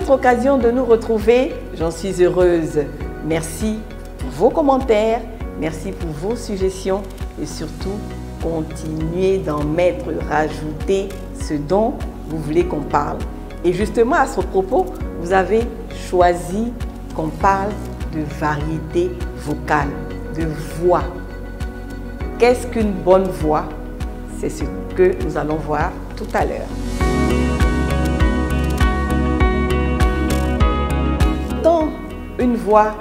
autre occasion de nous retrouver, j'en suis heureuse. Merci pour vos commentaires, merci pour vos suggestions et surtout, continuez d'en mettre, rajouter ce dont vous voulez qu'on parle. Et justement, à ce propos, vous avez choisi qu'on parle de variété vocale, de voix. Qu'est-ce qu'une bonne voix? C'est ce que nous allons voir tout à l'heure. Tant une voix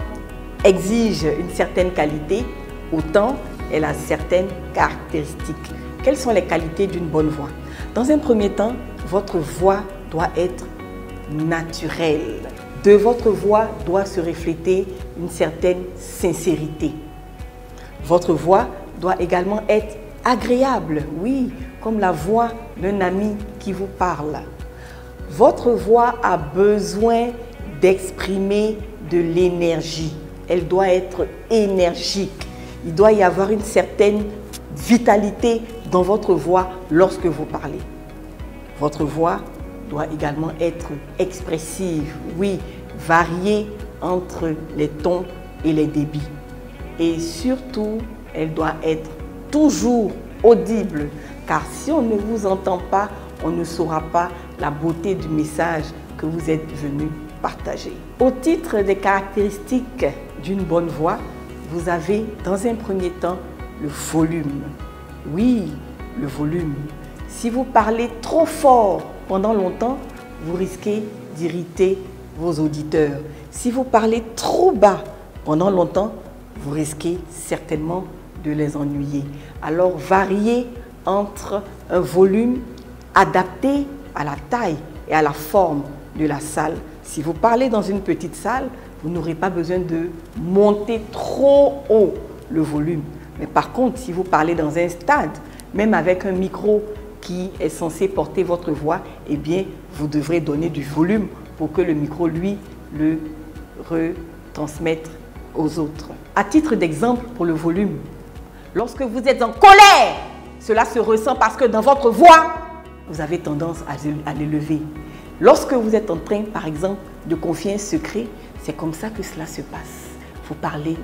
exige une certaine qualité, autant elle a certaines caractéristiques. Quelles sont les qualités d'une bonne voix? Dans un premier temps, votre voix doit être naturelle. De votre voix doit se refléter une certaine sincérité. Votre voix doit également être agréable, oui, comme la voix d'un ami qui vous parle. Votre voix a besoin d'exprimer de l'énergie. Elle doit être énergique. Il doit y avoir une certaine vitalité dans votre voix lorsque vous parlez. Votre voix doit également être expressive, oui, variée entre les tons et les débits. Et surtout, elle doit être toujours audible, car si on ne vous entend pas, on ne saura pas la beauté du message que vous êtes venu partager. Au titre des caractéristiques d'une bonne voix, vous avez dans un premier temps le volume. Oui, le volume. Si vous parlez trop fort pendant longtemps, vous risquez d'irriter vos auditeurs. Si vous parlez trop bas pendant longtemps, vous risquez certainement de les ennuyer. Alors, variez entre un volume adapté à la taille et à la forme de la salle. Si vous parlez dans une petite salle, vous n'aurez pas besoin de monter trop haut le volume. Mais par contre, si vous parlez dans un stade, même avec un micro qui est censé porter votre voix, eh bien, vous devrez donner du volume pour que le micro, lui, le retransmette aux autres. À titre d'exemple pour le volume, lorsque vous êtes en colère, cela se ressent parce que dans votre voix, vous avez tendance à l'élever. Lorsque vous êtes en train, par exemple, de confier un secret, c'est comme ça que cela se passe. Vous parlez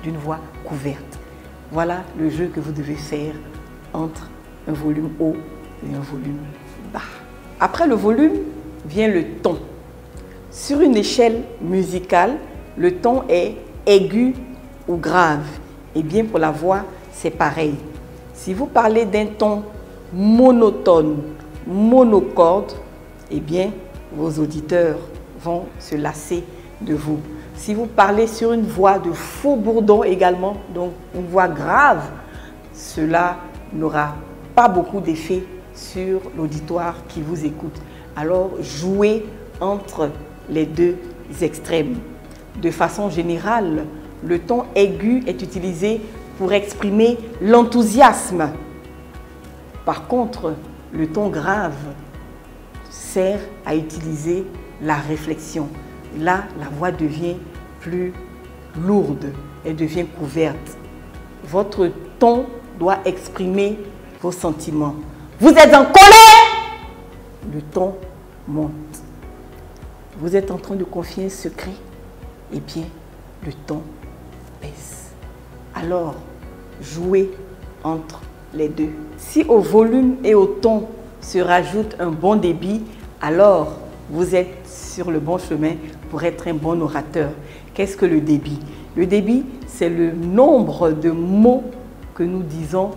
d'une voix couverte. Voilà le jeu que vous devez faire entre un volume haut et un volume bas. Après le volume, vient le ton. Sur une échelle musicale, le ton est aigu ou grave. Et bien pour la voix, c'est pareil. Si vous parlez d'un ton monotone, monocorde, eh bien vos auditeurs vont se lasser de vous. Si vous parlez sur une voix de faux bourdon également, donc une voix grave, cela n'aura pas beaucoup d'effet sur l'auditoire qui vous écoute. Alors jouez entre les deux extrêmes. De façon générale, le ton aigu est utilisé pour exprimer l'enthousiasme. Par contre, le ton grave sert à utiliser la réflexion. Là, la voix devient plus lourde, elle devient couverte. Votre ton doit exprimer vos sentiments. Vous êtes en colère, le ton monte. Vous êtes en train de confier un secret, eh bien, le ton baisse. Alors, jouez entre les deux. Si au volume et au ton se rajoute un bon débit, alors vous êtes sur le bon chemin pour être un bon orateur. Qu'est-ce que le débit? Le débit, c'est le nombre de mots que nous disons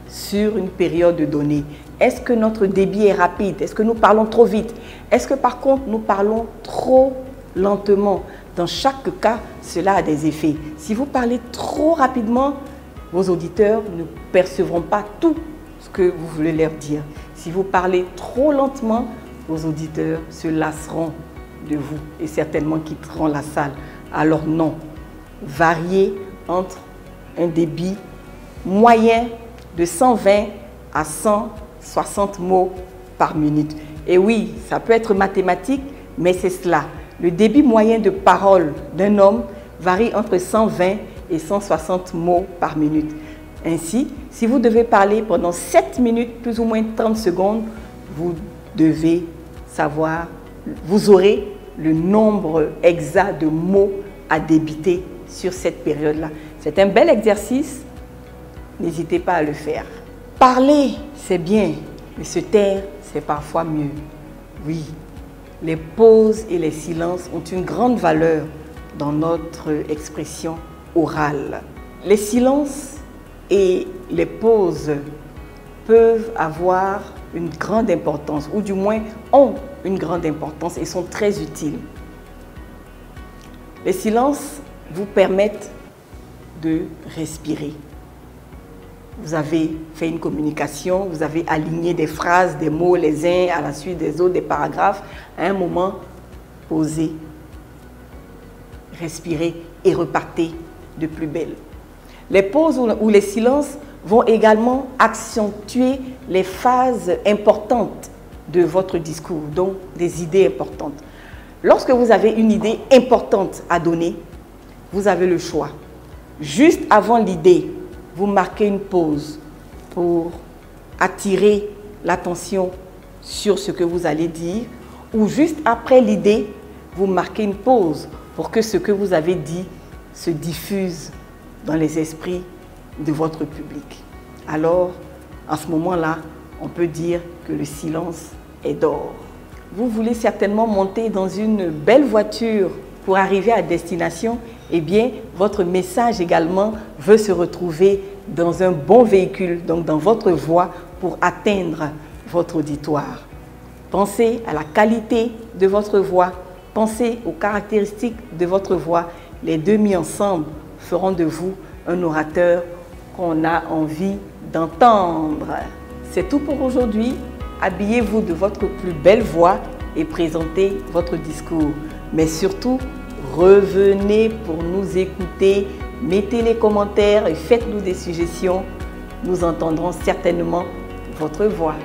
sur une période donnée. Est-ce que notre débit est rapide? Est-ce que nous parlons trop vite? Est-ce que par contre nous parlons trop lentement? Dans chaque cas, cela a des effets. Si vous parlez trop rapidement, vos auditeurs ne percevront pas tout ce que vous voulez leur dire. Si vous parlez trop lentement, vos auditeurs se lasseront de vous et certainement quitteront la salle. Alors non, variez entre un débit moyen de 120 à 160 mots par minute. Et oui, ça peut être mathématique, mais c'est cela. Le débit moyen de parole d'un homme varie entre 120 et 160 mots par minute. Ainsi, si vous devez parler pendant 7 minutes, plus ou moins 30 secondes, vous devez savoir, vous aurez le nombre exact de mots à débiter sur cette période-là. C'est un bel exercice, n'hésitez pas à le faire. Parler, c'est bien, mais se taire, c'est parfois mieux. Oui, les pauses et les silences ont une grande valeur dans notre expression orale. Les silences et les pauses peuvent avoir une grande importance, ou du moins ont une grande importance et sont très utiles. Les silences vous permettent de respirer. Vous avez fait une communication, vous avez aligné des phrases, des mots les uns à la suite des autres, des paragraphes. À un moment, posez, respirez et repartez de plus belle. Les pauses ou les silences vont également accentuer les phases importantes de votre discours, donc des idées importantes. Lorsque vous avez une idée importante à donner, vous avez le choix. Juste avant l'idée, vous marquez une pause pour attirer l'attention sur ce que vous allez dire, ou juste après l'idée, vous marquez une pause pour que ce que vous avez dit se diffuse dans les esprits de votre public. Alors, à ce moment-là, on peut dire que le silence est d'or. Vous voulez certainement monter dans une belle voiture pour arriver à destination, eh bien, votre message également veut se retrouver dans un bon véhicule, donc dans votre voix, pour atteindre votre auditoire. Pensez à la qualité de votre voix, pensez aux caractéristiques de votre voix. Les deux mis ensemble feront de vous un orateur qu'on a envie d'entendre. C'est tout pour aujourd'hui. Habillez-vous de votre plus belle voix et présentez votre discours. Mais surtout, revenez pour nous écouter, mettez les commentaires et faites-nous des suggestions. Nous entendrons certainement votre voix.